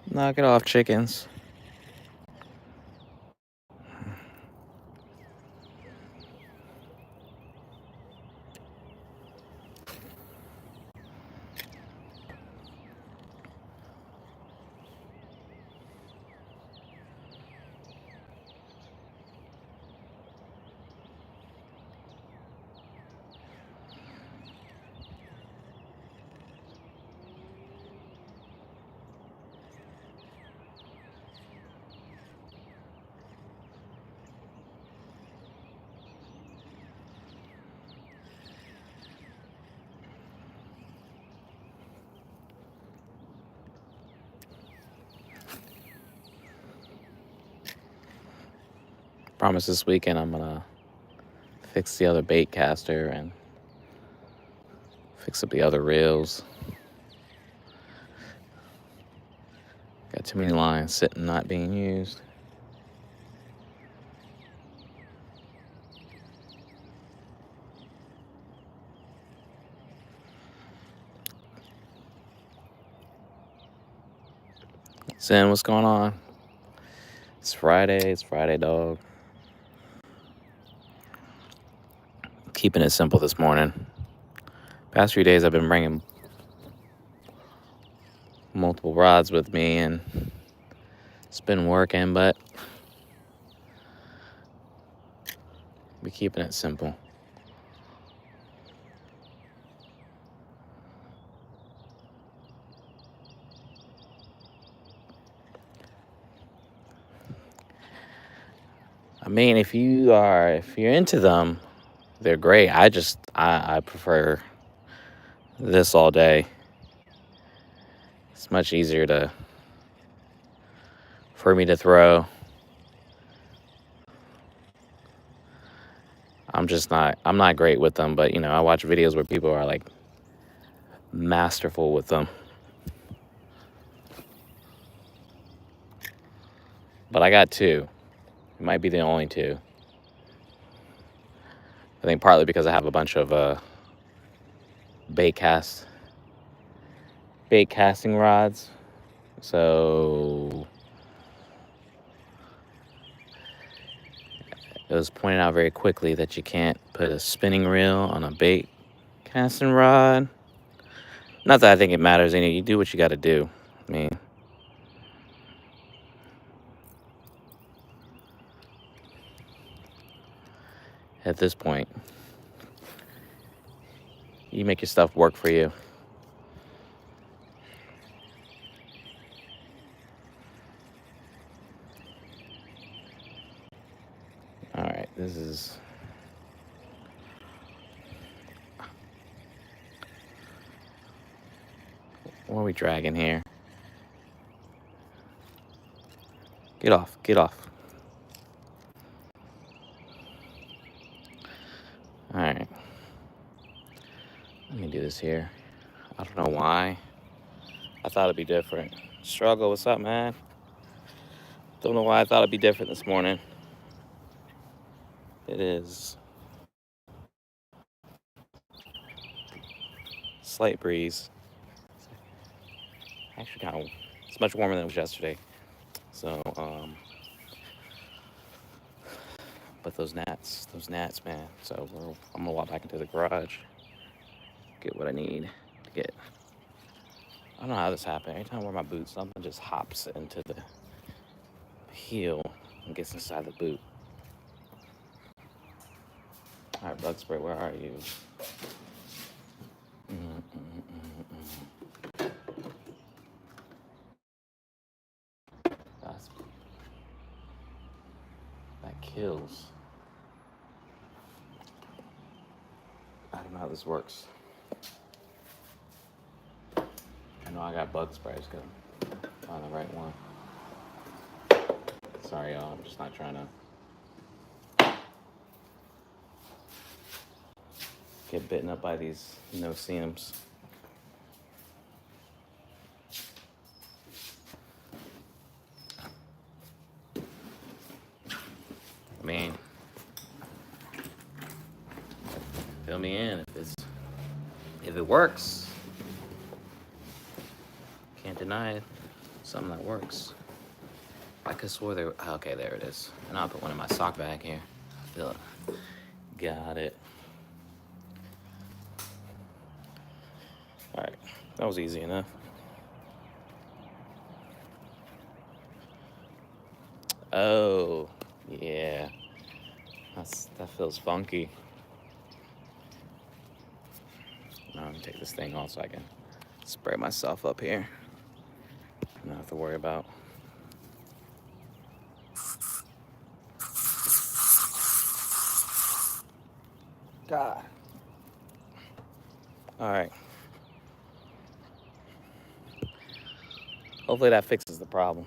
Knock it off, chickens. Promise this weekend I'm gonna fix the other bait caster and fix up the other reels. Got too many lines sitting not being used. Zen, what's going on? It's Friday, dog. Keeping it simple this morning. Past few days I've been bringing multiple rods with me and it's been working, but we're keeping it simple. I mean, if you're into them, they're great. I prefer this all day. It's much easier for me to throw. I'm not great with them, but I watch videos where people are like masterful with them. But I got two. It might be the only two. I think partly because I have a bunch of bait casting rods. So it was pointed out very quickly that you can't put a spinning reel on a bait casting rod. Not that I think it matters any. You do what you got to do. I mean, at this point, you make your stuff work for you. All right, what are we dragging here? Get off. All right. Let me do this here. I don't know why. I thought it'd be different. Struggle, what's up, man? Don't know why I thought it'd be different this morning. It is. Slight breeze. Actually, it's much warmer than it was yesterday. So, but those gnats, man. So I'm gonna walk back into the garage, get what I need to get. I don't know how this happened. Every time I wear my boots, something just hops into the heel and gets inside the boot. All right, bug spray, where are you? That kills. I don't know how this works. I know I got bug spray. I just gotta find the right one. Sorry, y'all. I'm just not trying to get bitten up by these no-see-ums. I mean, fill me in if it works. Can't deny it. something that works. I could swore there. Okay, there it is. And I'll put one in my sock bag here. I feel it. Got it. All right, that was easy enough. Oh, yeah. That feels funky. Now I'm gonna take this thing off so I can spray myself up here. I don't have to worry about. God. All right. Hopefully that fixes the problem.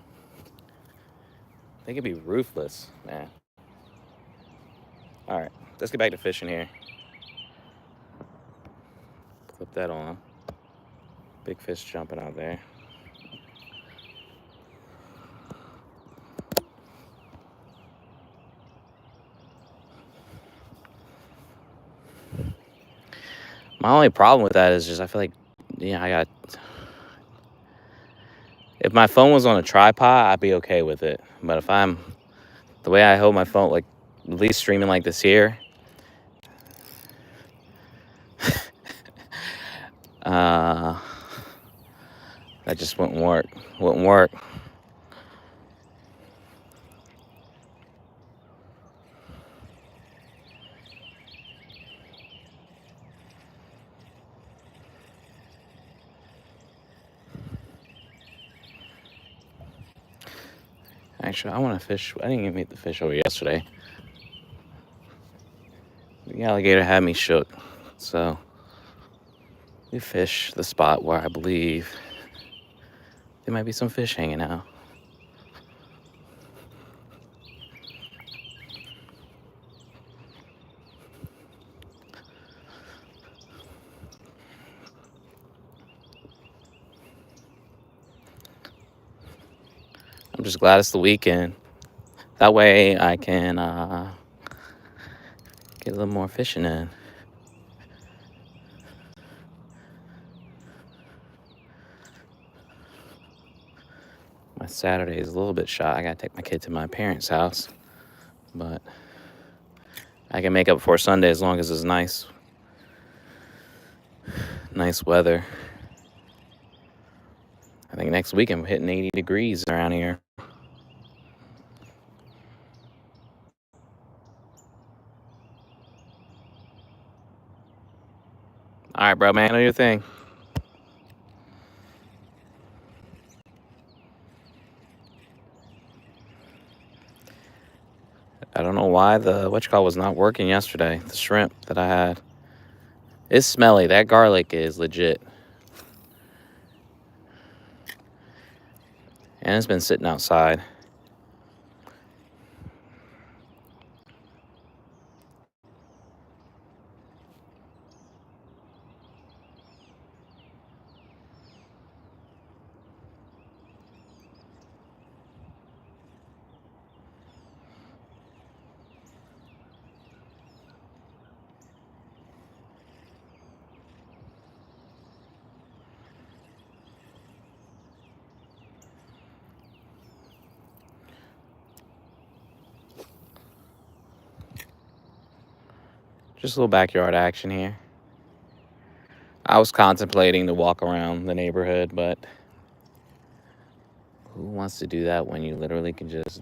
They could be ruthless, man. All right, let's get back to fishing here. Flip that on. Big fish jumping out there. My only problem with that is just I feel like, I got. If my phone was on a tripod, I'd be okay with it. But if I'm the way I hold my phone, like at least streaming like this here, that just wouldn't work. Wouldn't work. Actually, I want to fish. I didn't even meet the fish over yesterday. The alligator had me shook. So we fish the spot where I believe there might be some fish hanging out. I'm just glad it's the weekend. That way I can get a little more fishing in. My Saturday is a little bit shot. I gotta take my kid to my parents' house, but I can make up for Sunday as long as it's nice weather. I think next week I'm hitting 80 degrees around here. All right, bro, man, do your thing. I don't know why the whatchamacallit was not working yesterday. The shrimp that I had. It's smelly. That garlic is legit. And it's been sitting outside. Just a little backyard action here. I was contemplating to walk around the neighborhood, but who wants to do that when you literally can just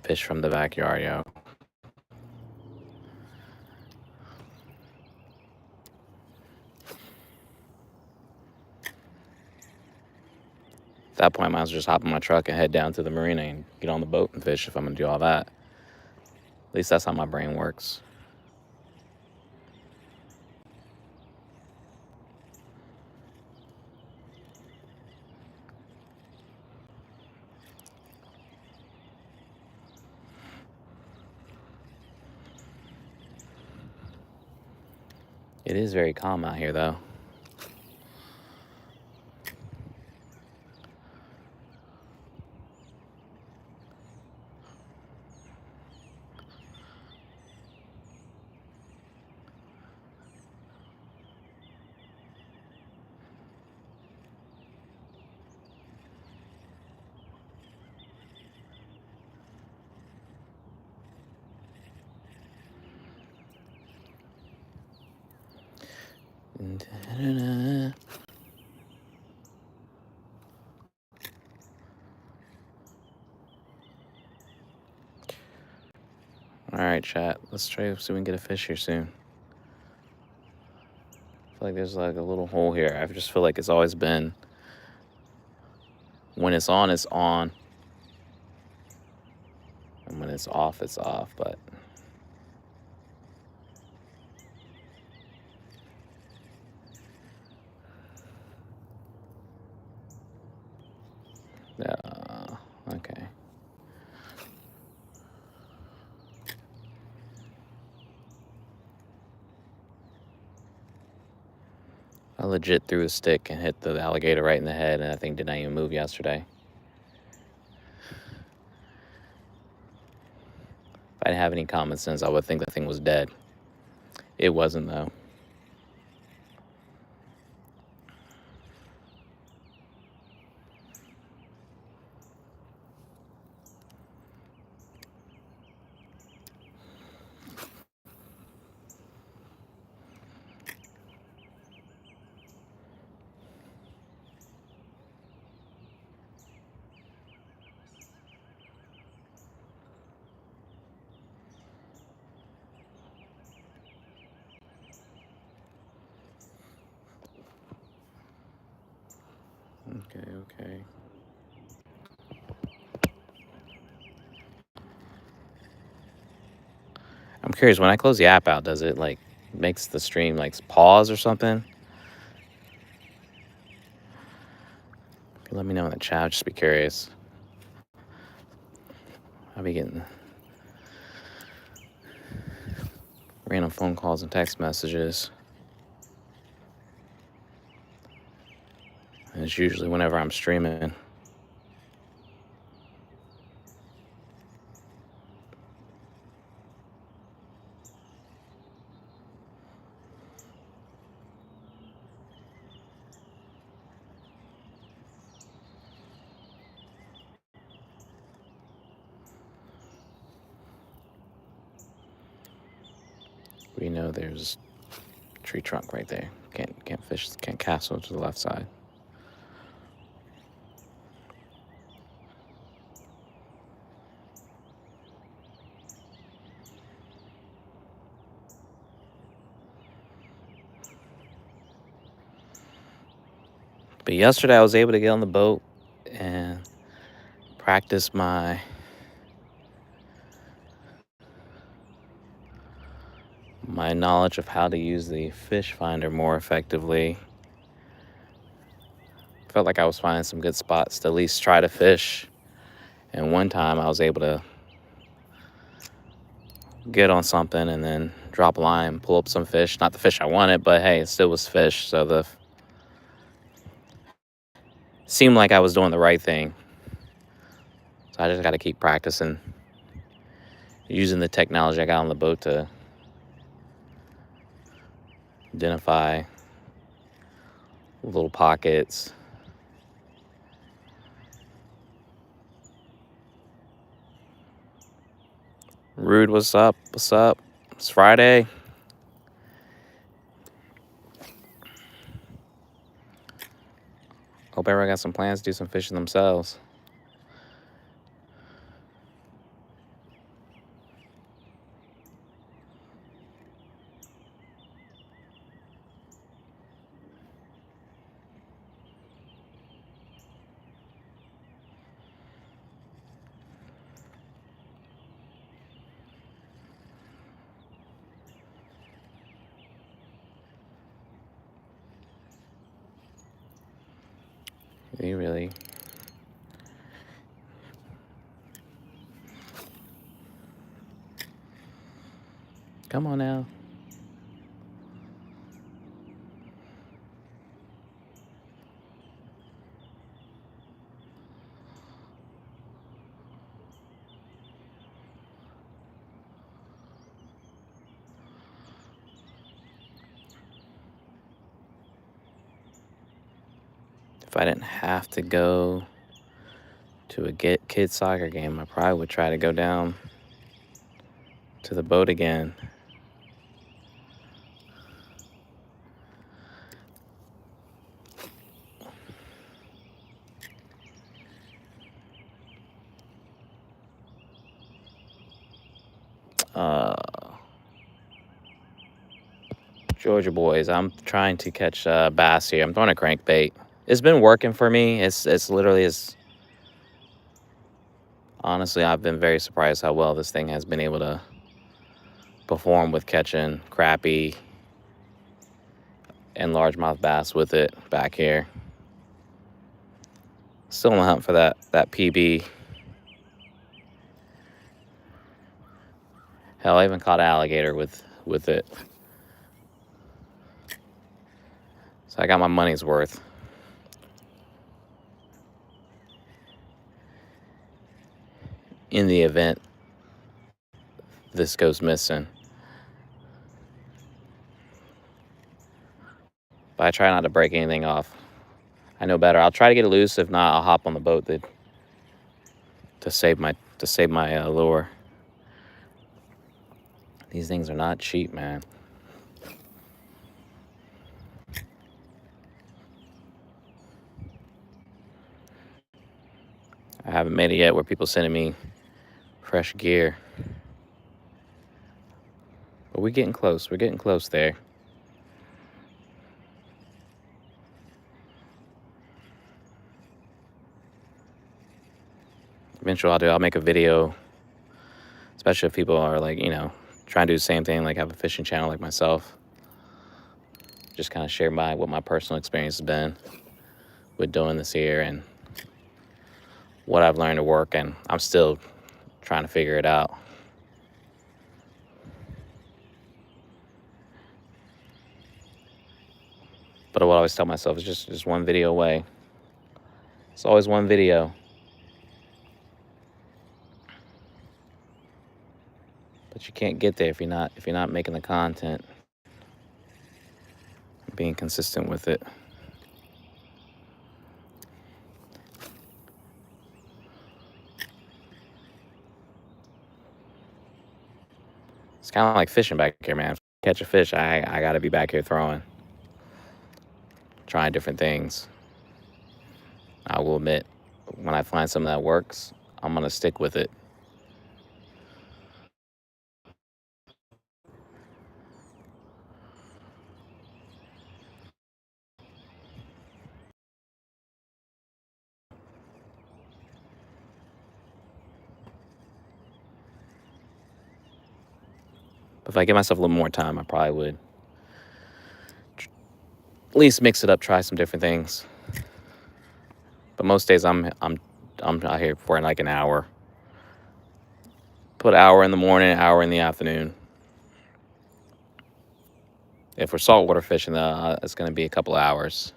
fish from the backyard, yo? At that point, I might as well just hop in my truck and head down to the marina and get on the boat and fish if I'm gonna do all that. At least that's how my brain works. It is very calm out here, though. All right, chat. Let's try to see if we can get a fish here soon. I feel like there's like a little hole here. I just feel like it's always been, when it's on, it's on. And when it's off, but okay. I legit threw a stick and hit the alligator right in the head, and that thing did not even move yesterday. If I didn't have any common sense, I would think the thing was dead. It wasn't, though. Okay. I'm curious, when I close the app out, does it like makes the stream like pause or something? If you let me know in the chat, I'll just be curious. I'll be getting random phone calls and text messages. And it's usually whenever I'm streaming. We know there's a tree trunk right there. Can't fish, can't cast over to the left side. But yesterday I was able to get on the boat and practice my knowledge of how to use the fish finder more effectively. Felt like I was finding some good spots to at least try to fish. And one time I was able to get on something and then drop a line, pull up some fish. Not the fish I wanted, but hey, it still was fish. So seemed like I was doing the right thing. So I just got to keep practicing using the technology I got on the boat to identify little pockets. Rude, what's up? What's up? It's Friday. Hope everyone got some plans to do some fishing themselves. You really? Come on now. If I didn't have to go to a kid soccer game, I probably would try to go down to the boat again. Georgia boys. I'm trying to catch bass here. I'm throwing a crankbait. It's been working for me. It's literally as honestly, I've been very surprised how well this thing has been able to perform with catching crappie and largemouth bass with it back here. Still on the hunt for that PB. Hell, I even caught an alligator with it. So I got my money's worth. In the event this goes missing. But I try not to break anything off. I know better. I'll try to get it loose. If not, I'll hop on the boat to save my lure. These things are not cheap, man. I haven't made it yet where people sending me fresh gear. But we're getting close. We're getting close there. Eventually I'll make a video, especially if people are like, trying to do the same thing, like have a fishing channel like myself. Just kind of share what my personal experience has been with doing this here and what I've learned to work, and I'm still trying to figure it out. But what I always tell myself is just one video away. It's always one video. But you can't get there if you're not making the content, being consistent with it. It's kind of like fishing back here, man. If I catch a fish, I got to be back here throwing, trying different things. I will admit, when I find something that works, I'm going to stick with it. But if I give myself a little more time, I probably would at least mix it up, try some different things. But most days I'm out here for like an hour. Put an hour in the morning, an hour in the afternoon. If we're saltwater fishing, it's going to be a couple of hours,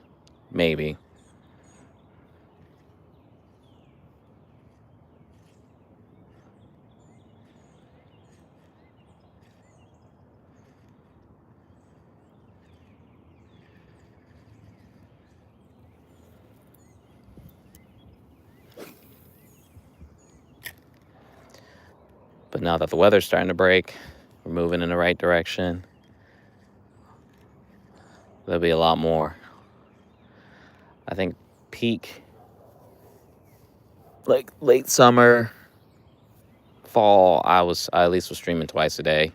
maybe. But now that the weather's starting to break, we're moving in the right direction. There'll be a lot more. I think peak, like late summer, fall, I at least was streaming twice a day.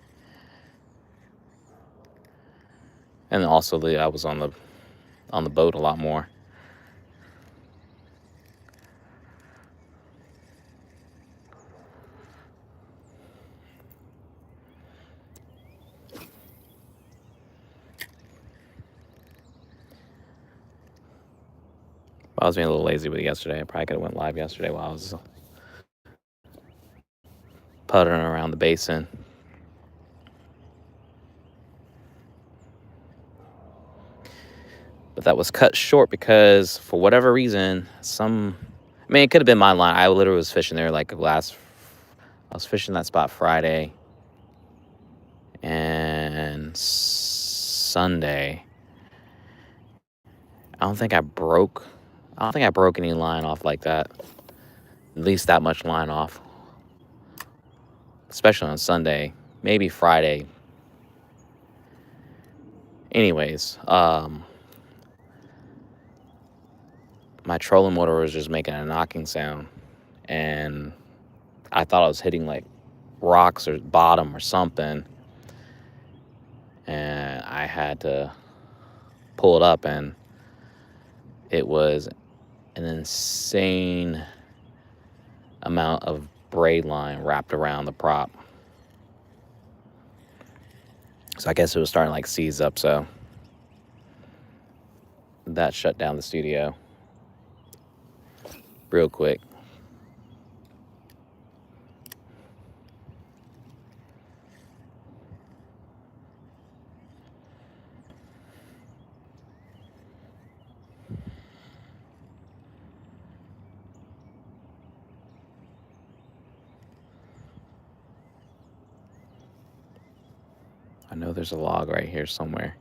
And also I was on the boat a lot more. I was being a little lazy with it yesterday. I probably could have went live yesterday while I was puttering around the basin. But that was cut short because for whatever reason, it could have been my line. I literally was fishing there I was fishing that spot Friday and Sunday. I don't think I broke any line off like that. At least that much line off. Especially on Sunday. Maybe Friday. Anyways, my trolling motor was just making a knocking sound. And I thought I was hitting like rocks or bottom or something. and I had to pull it up, and it was an insane amount of braid line wrapped around the prop. So I guess it was starting to like seize up, so that shut down the studio real quick. I know there's a log right here somewhere.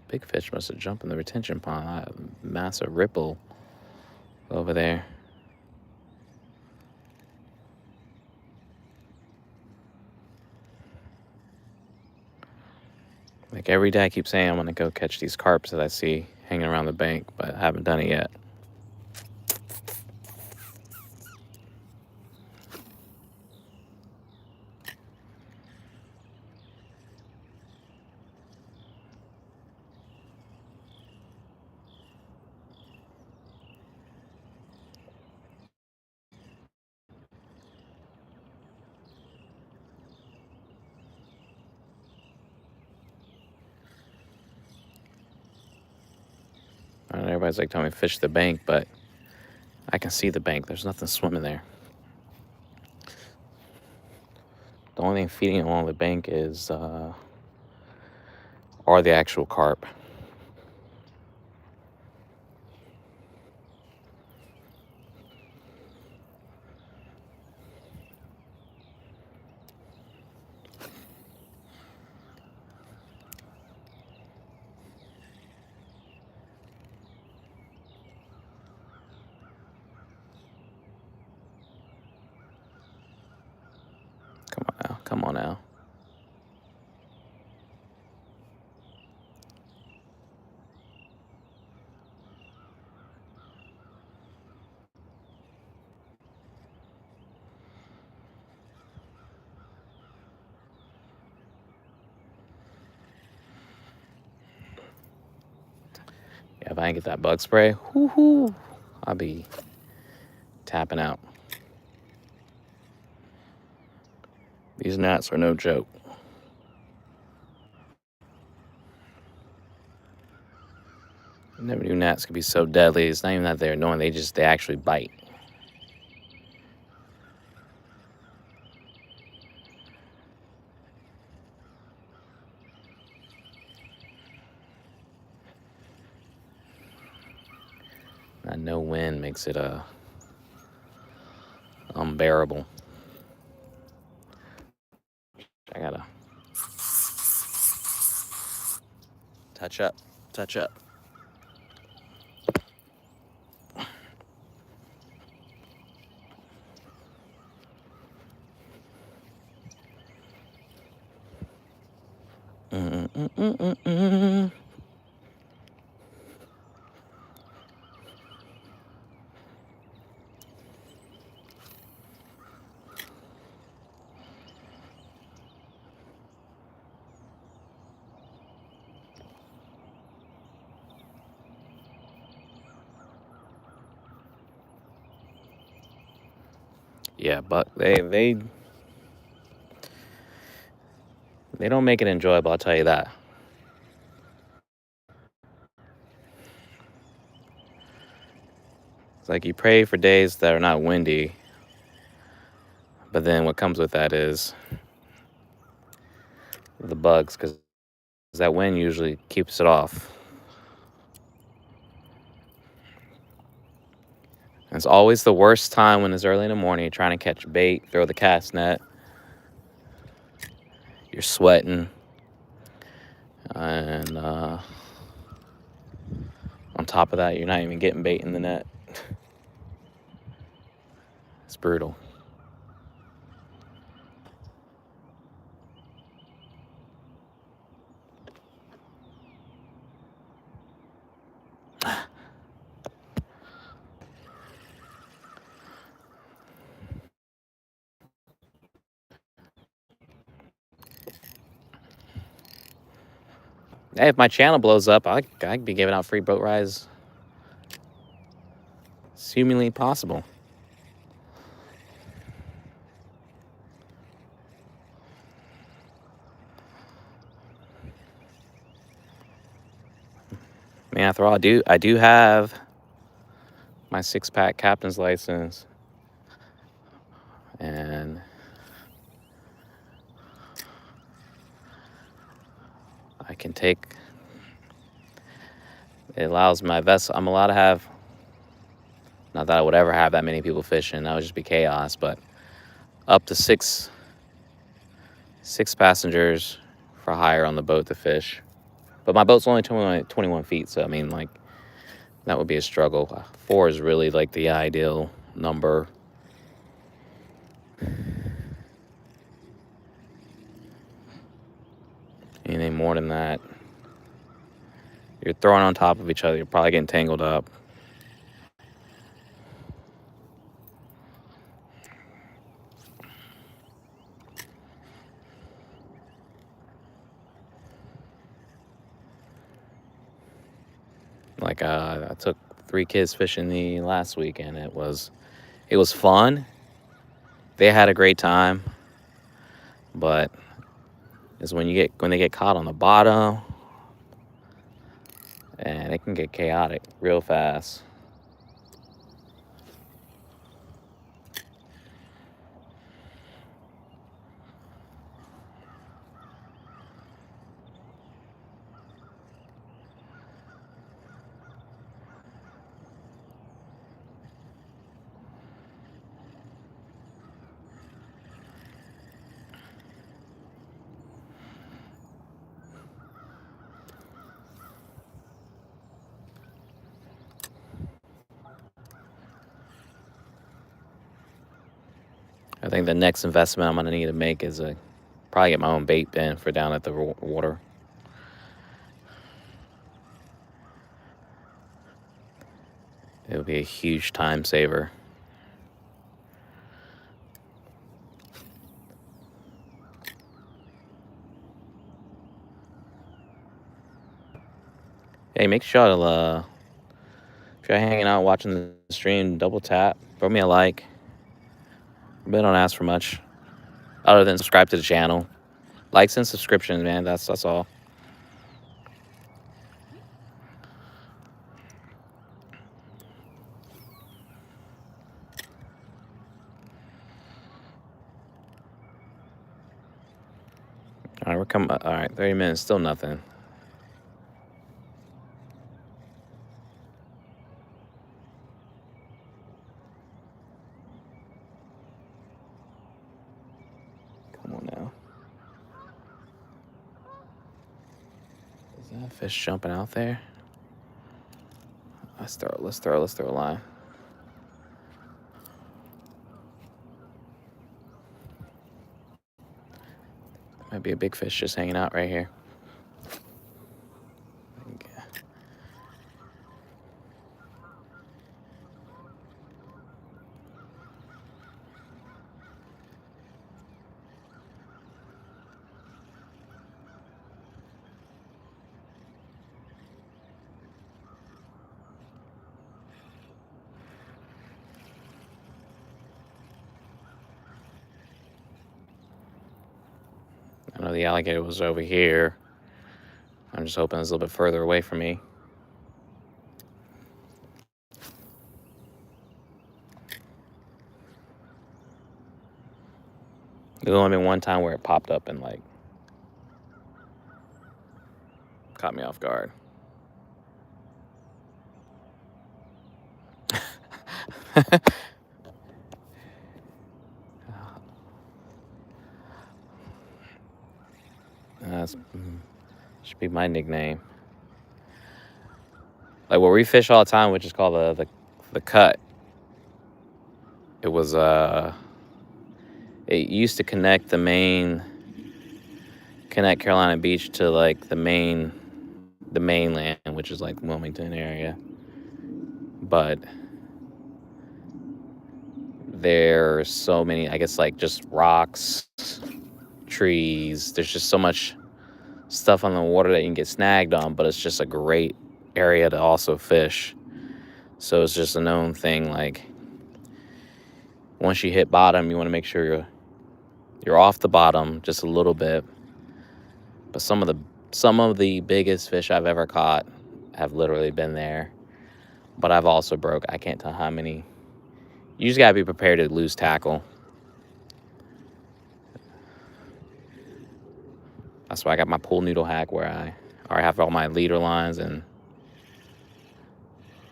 Big fish must have jumped in the retention pond. A massive ripple over there. Like every day I keep saying I'm gonna go catch these carps that I see hanging around the bank, but I haven't done it yet. Everybody's like telling me fish the bank, but I can see the bank. There's nothing swimming there. The only thing feeding along the bank is are the actual carp. Come on now, come on now. Yeah, if I didn't get that bug spray, whoo-hoo, I'll be tapping out. These gnats are no joke. I never knew gnats could be so deadly. It's not even that they're annoying, they actually bite. And no wind makes it unbearable. I gotta touch up. Yeah, but they don't make it enjoyable, I'll tell you that. It's like you pray for days that are not windy, but then what comes with that is the bugs, because that wind usually keeps it off. And it's always the worst time when it's early in the morning, you're trying to catch bait, throw the cast net, you're sweating, and top of that, you're not even getting bait in the net. It's brutal. Hey, if my channel blows up, I could be giving out free boat rides. It's humanly possible. I mean, after all, I do have my 6-pack captain's license, and I can take. It allows my vessel. I'm allowed to have. Not that I would ever have that many people fishing. That would just be chaos. But up to six passengers for hire on the boat to fish. But my boat's only 21 feet, so I mean, like, that would be a struggle. 4 is really like the ideal number. Anything more than that, you're throwing on top of each other. You're probably getting tangled up. Like, I took 3 kids fishing the last weekend. It was fun. They had a great time, but it's when they get caught on the bottom, and it can get chaotic real fast. I think the next investment I'm gonna need to make is probably get my own bait bin for down at the water. It would be a huge time saver. Hey, make sure to if you're hanging out watching the stream, double tap, throw me a like. I don't ask for much, other than subscribe to the channel. Likes and subscriptions, man. That's all. All right, we're coming. All right, 30 minutes, still nothing. Come on now. Is that fish jumping out there? Let's throw a line. Might be a big fish just hanging out right here. I know the alligator was over here. I'm just hoping it's a little bit further away from me. There's only been one time where it popped up and like caught me off guard. That's should be my nickname. Like where we fish all the time, which is called the cut. It was it used to connect Carolina Beach to like the mainland, which is like Wilmington area. But there's so many, I guess, like just rocks, trees. There's just so much stuff on the water that you can get snagged on, but it's just a great area to also fish. So it's just a known thing. Like once you hit bottom, you want to make sure you're off the bottom just a little bit. But some of the biggest fish I've ever caught have literally been there. But I've also broke, I can't tell how many. You just gotta be prepared to lose tackle. That's why I got my pool noodle hack where I already have all my leader lines and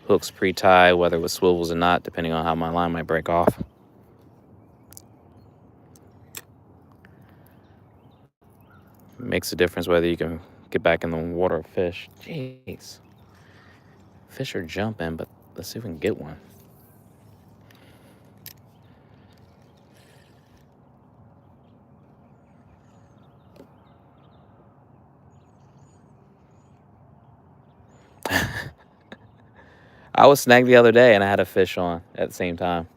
hooks pre-tied, whether with swivels or not, depending on how my line might break off. It makes a difference whether you can get back in the water or fish. Jeez. Fish are jumping, but let's see if we can get one. I was snagged the other day and I had a fish on at the same time.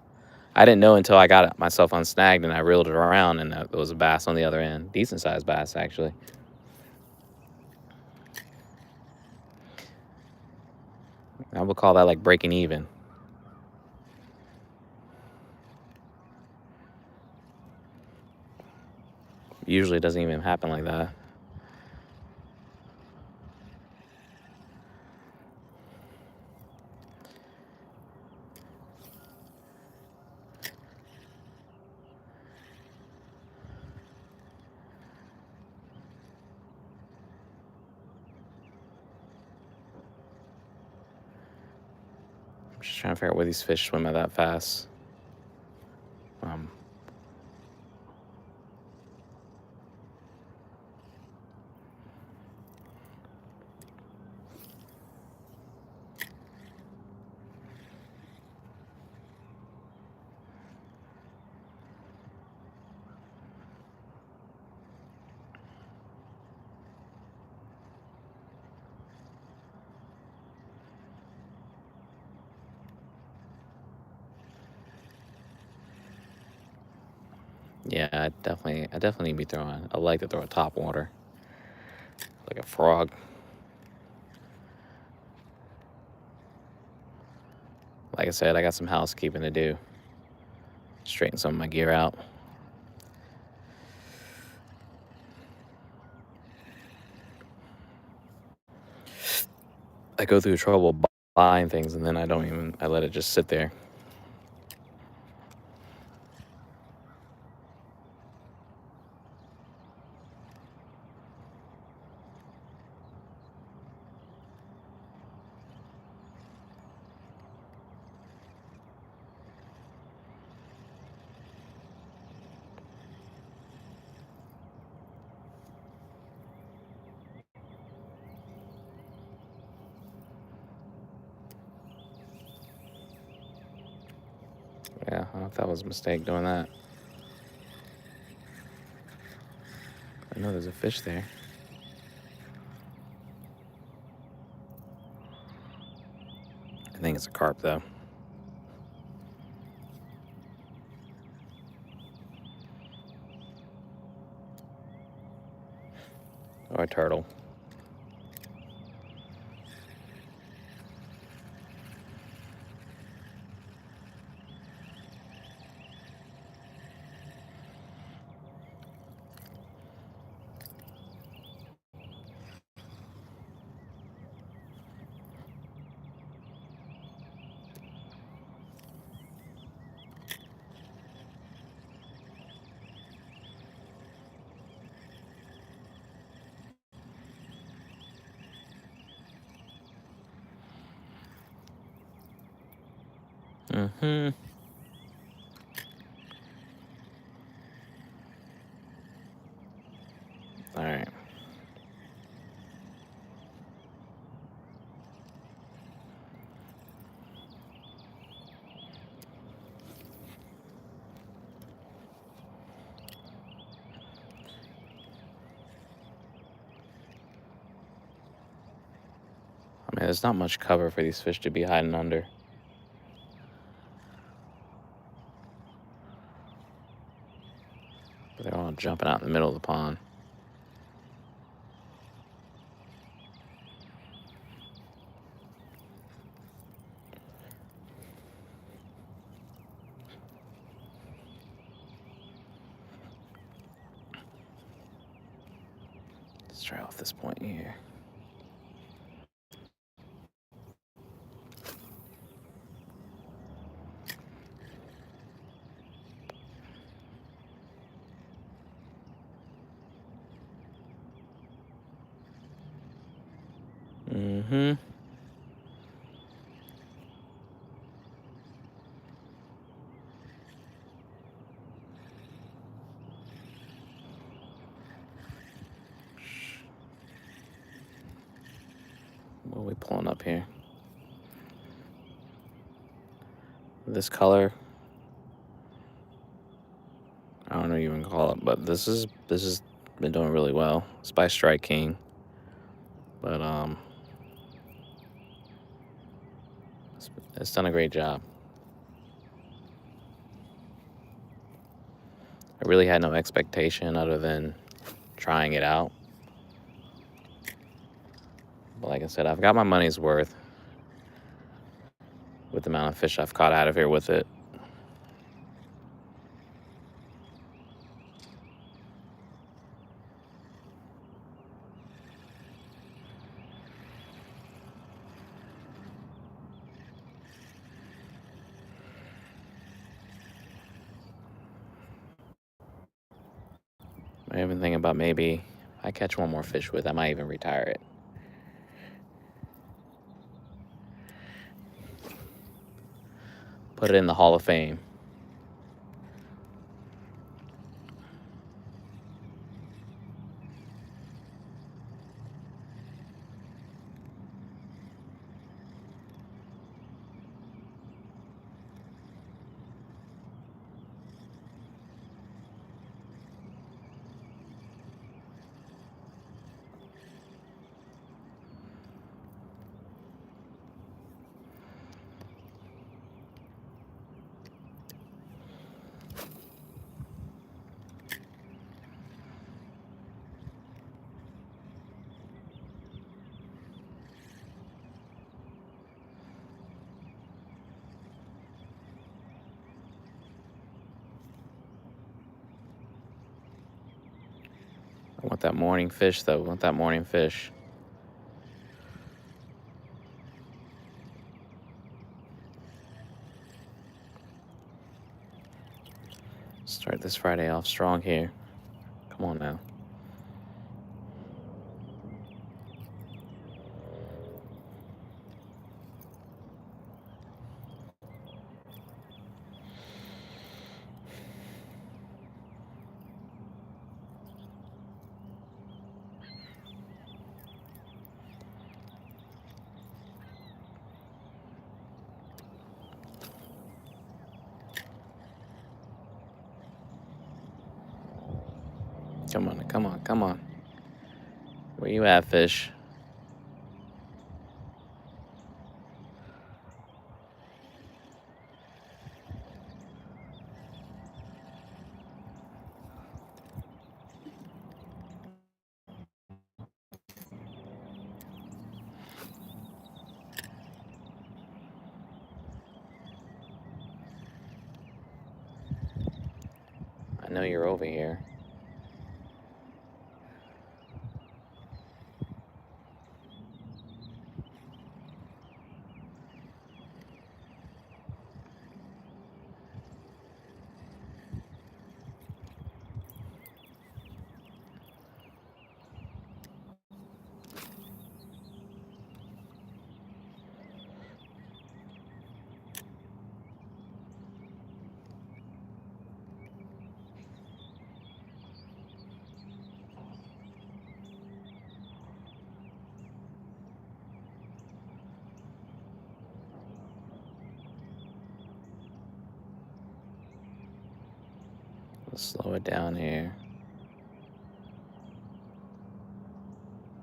I didn't know until I got myself unsnagged and I reeled it around and there was a bass on the other end. Decent sized bass, actually. I would call that like breaking even. Usually it doesn't even happen like that. I'm just trying to figure out where these fish swim at that fast. Yeah, I definitely need to be throwing. I like to throw a top water, like a frog. Like I said, I got some housekeeping to do. Straighten some of my gear out. I go through trouble buying things and then I let it just sit there. Yeah, I don't know if that was a mistake doing that. I know there's a fish there. I think it's a carp though. Or a turtle. Mm-hmm. All right. there's not much cover for these fish to be hiding under. But they're all jumping out in the middle of the pond. Let's try off this point here. Mm-hmm. What are we pulling up here? This color, I don't know what you even call it, but this has been doing really well. It's by Strike King, but it's done a great job. I really had no expectation other than trying it out. But like I said, I've got my money's worth with the amount of fish I've caught out of here with it. I'm even thinking about maybe if I catch one more fish with, I might even retire it. Put it in the Hall of Fame. I want that morning fish, though. I want that morning fish. Start this Friday off strong here. Come on now. Come on, come on, come on. Where you at, fish? I know you're over here. Let's slow it down here.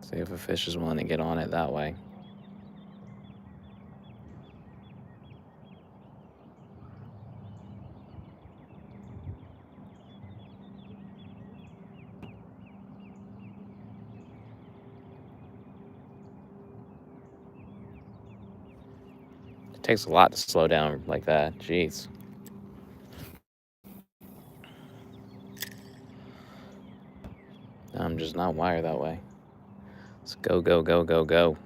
See if a fish is willing to get on it that way. takes a lot to slow down like that. Jeez. I'm just not wired that way. Let's go, go, go, go, go.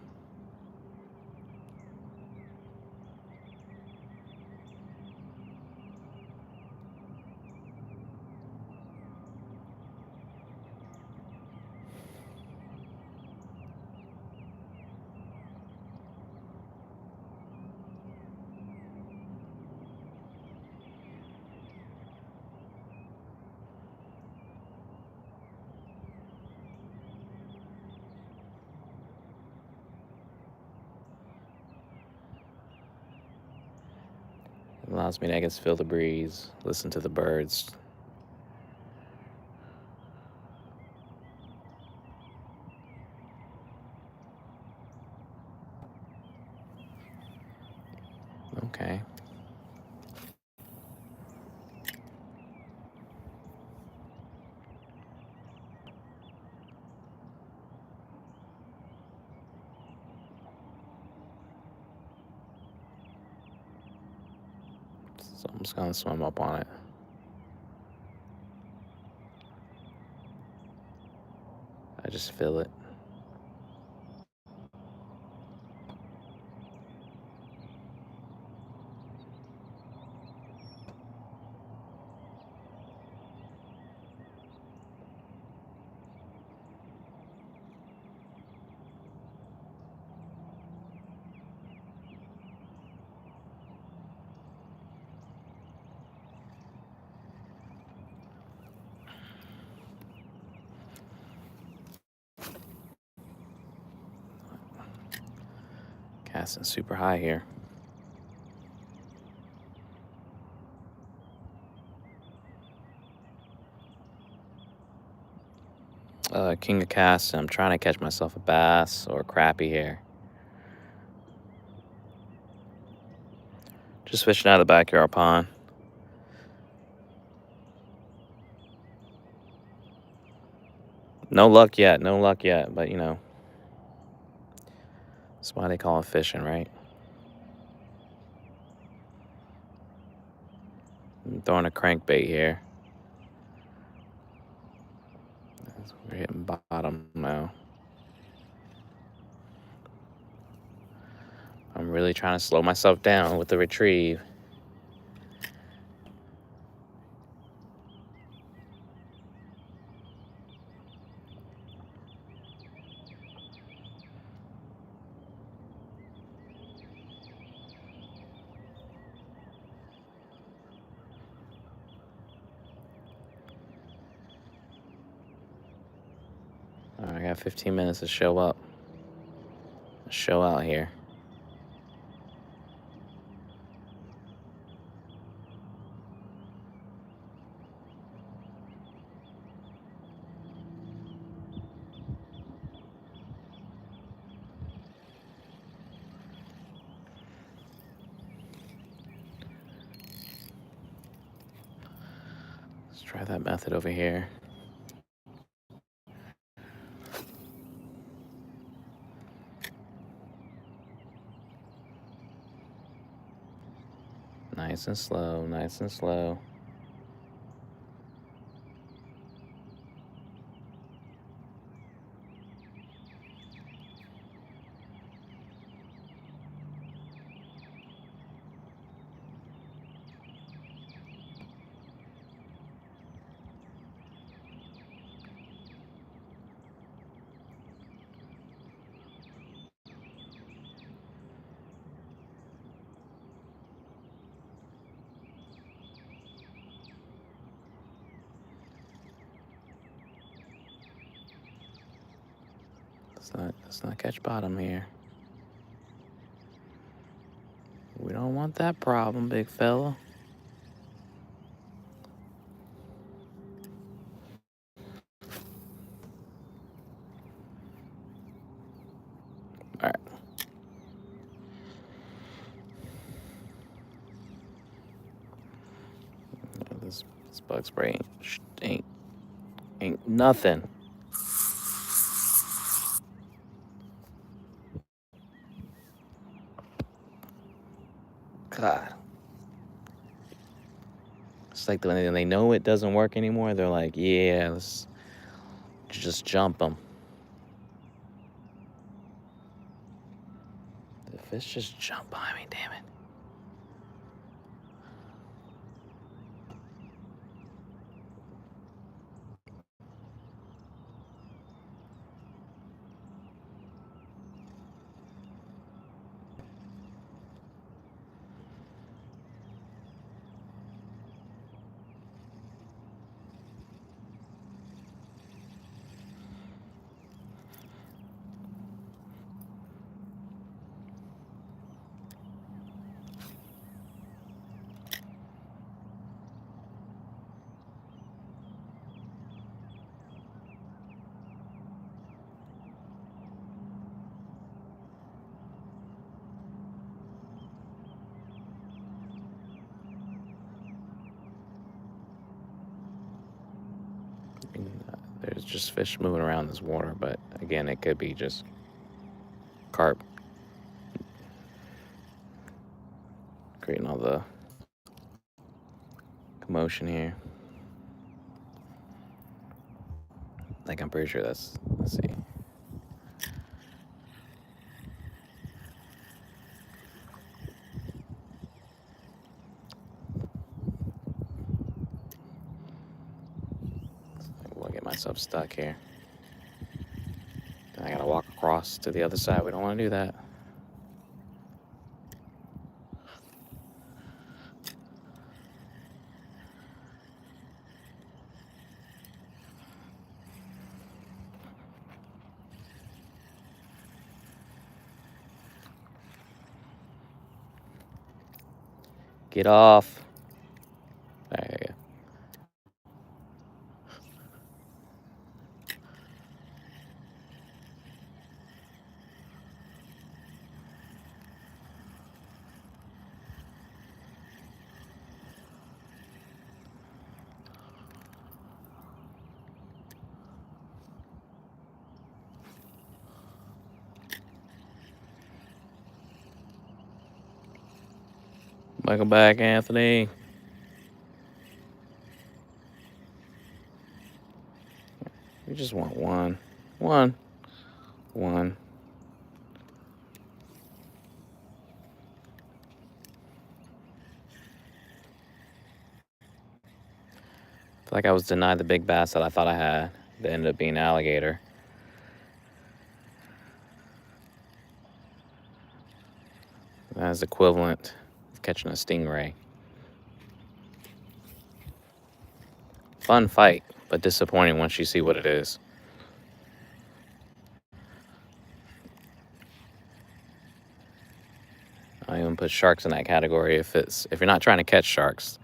It allows me to, I guess, feel the breeze, listen to the birds. Okay. So I'm just gonna swim up on it. I just feel it. Casting super high here. King of casts. I'm trying to catch myself a bass or a crappie here. Just fishing out of the backyard pond. No luck yet, no luck yet, but you know, that's why they call it fishing, right? I'm throwing a crankbait here. We're hitting bottom now. I'm really trying to slow myself down with the retrieve. All right, I got 15 minutes to show up. Show out here. Let's try that method over here. Nice and slow, nice and slow. Let's not catch bottom here. We don't want that problem, big fella. All right. This bug spray ain't nothing. It's like when they know it doesn't work anymore, they're like, yeah, let's just jump them. The fish just jump behind me, damn it. There's just fish moving around this water, but again, it could be just carp creating all the commotion here. Like, I'm pretty sure let's see. We'll get myself stuck here. Then I gotta walk across to the other side. We don't want to do that. Get off. There you go. Welcome back, Anthony. We just want one. One. I feel like I was denied the big bass that I thought I had. That ended up being an alligator. That is equivalent of catching a stingray. Fun fight, but disappointing once you see what it is. I even put sharks in that category if you're not trying to catch sharks.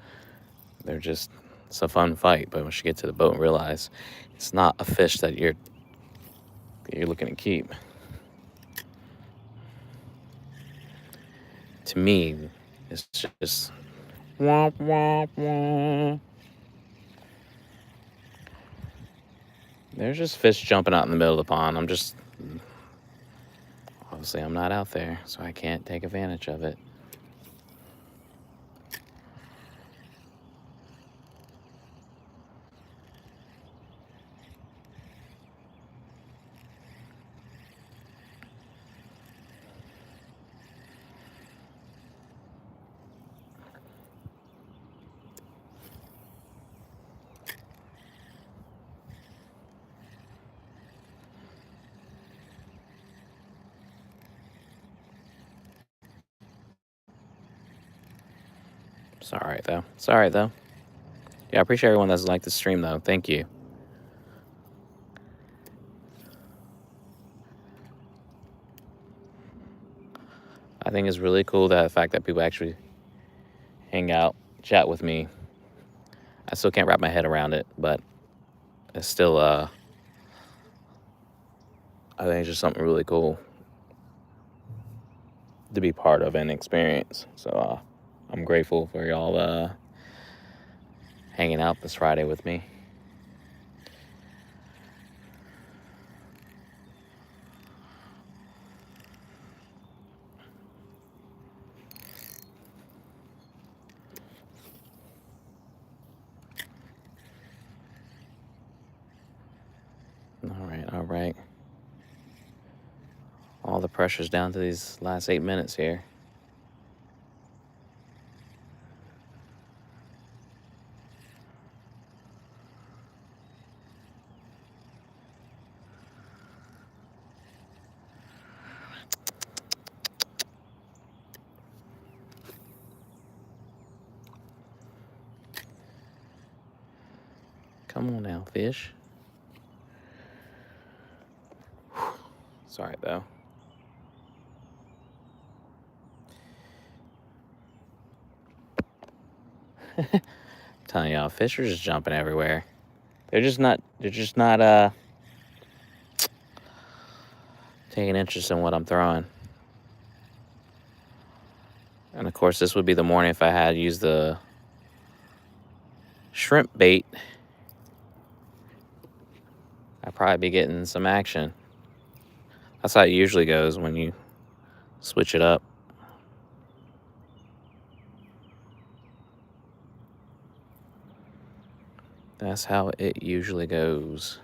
It's a fun fight, but once you get to the boat and realize it's not a fish that you're looking to keep. To me, it's just womp womp womp. There's just fish jumping out in the middle of the pond. Obviously I'm not out there, so I can't take advantage of it. It's all right though. Yeah, I appreciate everyone that's liked the stream though. Thank you. I think it's really cool that the fact that people actually hang out, chat with me. I still can't wrap my head around it, but it's still I think it's just something really cool to be part of and experience. So I'm grateful for y'all hanging out this Friday with me. right. All the pressure's down to these last 8 minutes here. Come on now, fish. Sorry, though. Telling y'all, fish are just jumping everywhere. They're just not taking interest in what I'm throwing. And of course, this would be the morning if I had used the shrimp bait. I'd probably be getting some action. That's how it usually goes when you switch it up. That's how it usually goes.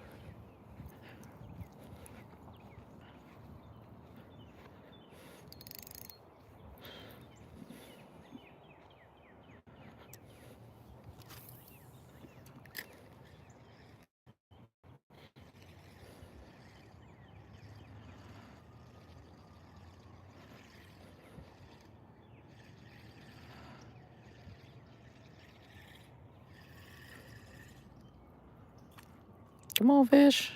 Come on, fish.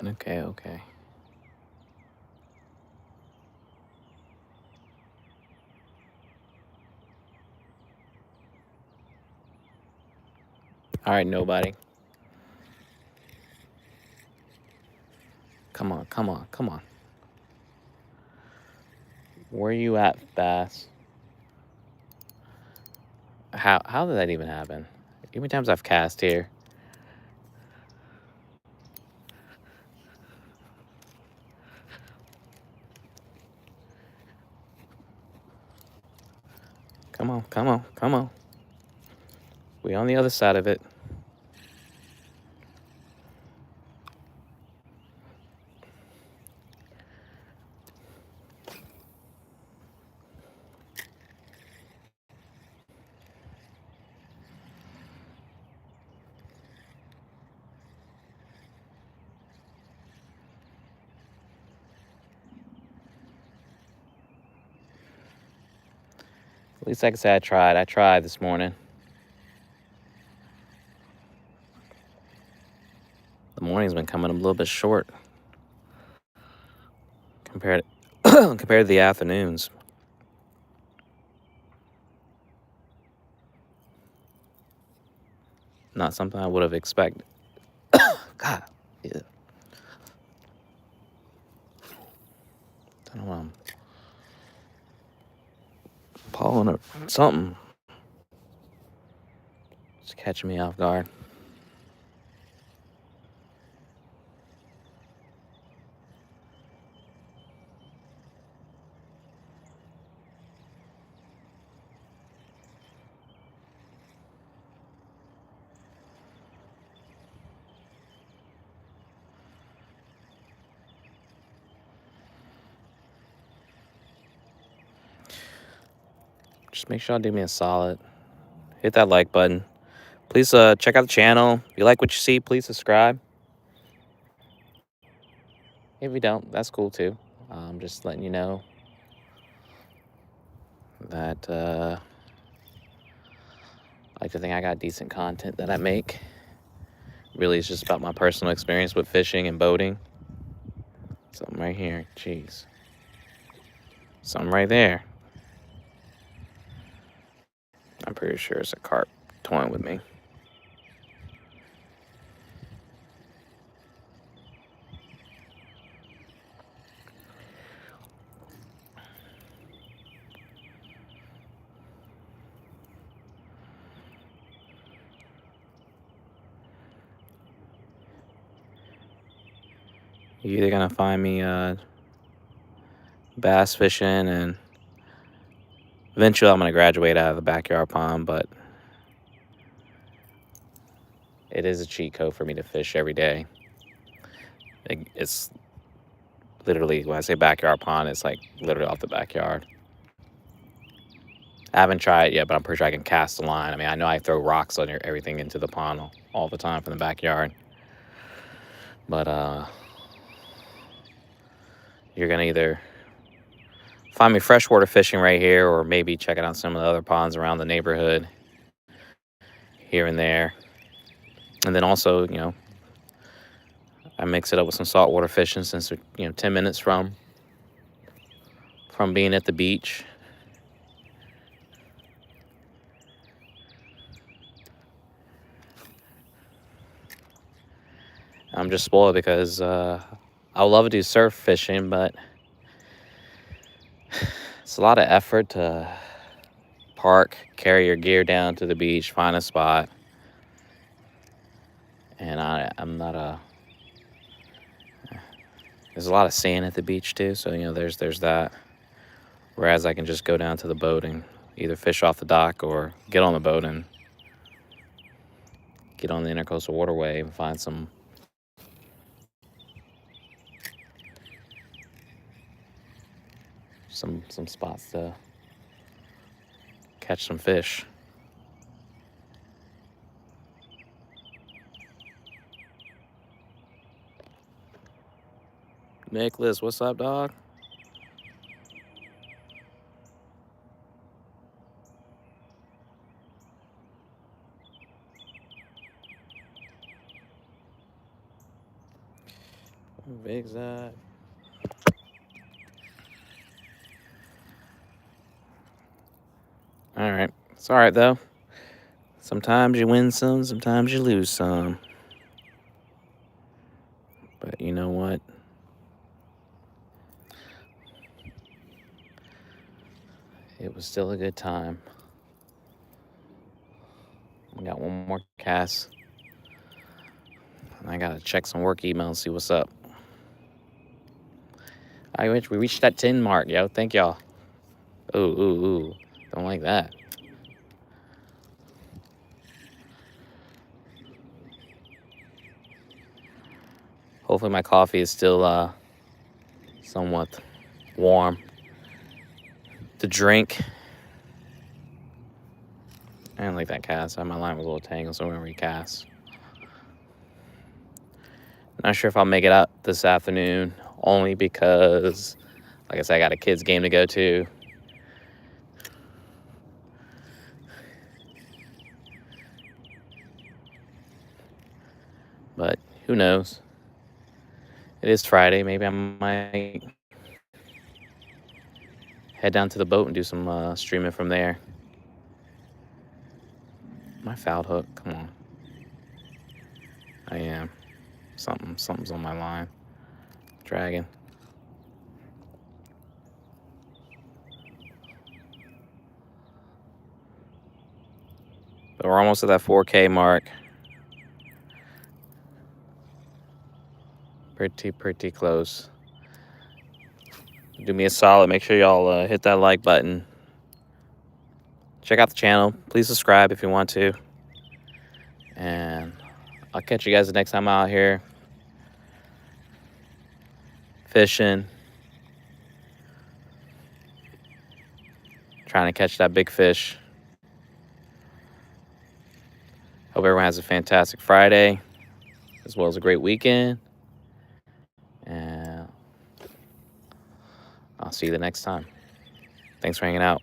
Okay. All right, nobody. Come on. Where you at, bass? How did that even happen? How many times I've cast here? Come on. We on the other side of it. At least I can say I tried. I tried this morning. The morning's been coming a little bit short compared to the afternoons. Not something I would have expected. God, yeah. Don't know why I'm pulling or something. It's catching me off guard. Just make sure y'all do me a solid. Hit that like button. Please check out the channel. If you like what you see, please subscribe. If you don't, that's cool too. Just letting you know that I like to think I got decent content that I make. Really, it's just about my personal experience with fishing and boating. Something right here. Jeez. Something right there. I'm pretty sure it's a carp toying with me. You're either gonna find me bass fishing, and eventually I'm going to graduate out of the backyard pond, but it is a cheat code for me to fish every day. It's literally, when I say backyard pond, it's like literally off the backyard. I haven't tried it yet, but I'm pretty sure I can cast a line. I mean, I know I throw rocks on everything into the pond all the time from the backyard. But you're going to either find me freshwater fishing right here, or maybe checking out some of the other ponds around the neighborhood here and there. And then also, I mix it up with some saltwater fishing, since we're 10 minutes from being at the beach. I'm just spoiled because I love to do surf fishing, but it's a lot of effort to park, carry your gear down to the beach, find a spot. And I'm not there's a lot of sand at the beach too, so there's that. Whereas I can just go down to the boat and either fish off the dock or get on the boat and get on the Intercoastal Waterway and find some spots to catch some fish. Nicholas, what's up, dog? How big's that? All right. It's all right, though. Sometimes you win some, sometimes you lose some. But you know what? It was still a good time. We got one more cast. And I gotta check some work emails, see what's up. We reached that 10 mark, yo. Thank y'all. Ooh. Don't like that. Hopefully my coffee is still somewhat warm to drink. I didn't like that cast. My line was a little tangled, so I'm gonna recast. Not sure if I'll make it out this afternoon, only because, like I said, I got a kids game to go to. But who knows? It is Friday. Maybe I might head down to the boat and do some streaming from there. My fouled hook. Come on. I am. Something's on my line. Dragging. But we're almost at that 4K mark. Pretty close. Do me a solid. Make sure y'all hit that like button. Check out the channel. Please subscribe if you want to. And I'll catch you guys the next time I'm out here fishing. Trying to catch that big fish. Hope everyone has a fantastic Friday, as well as a great weekend. And I'll see you the next time. Thanks for hanging out.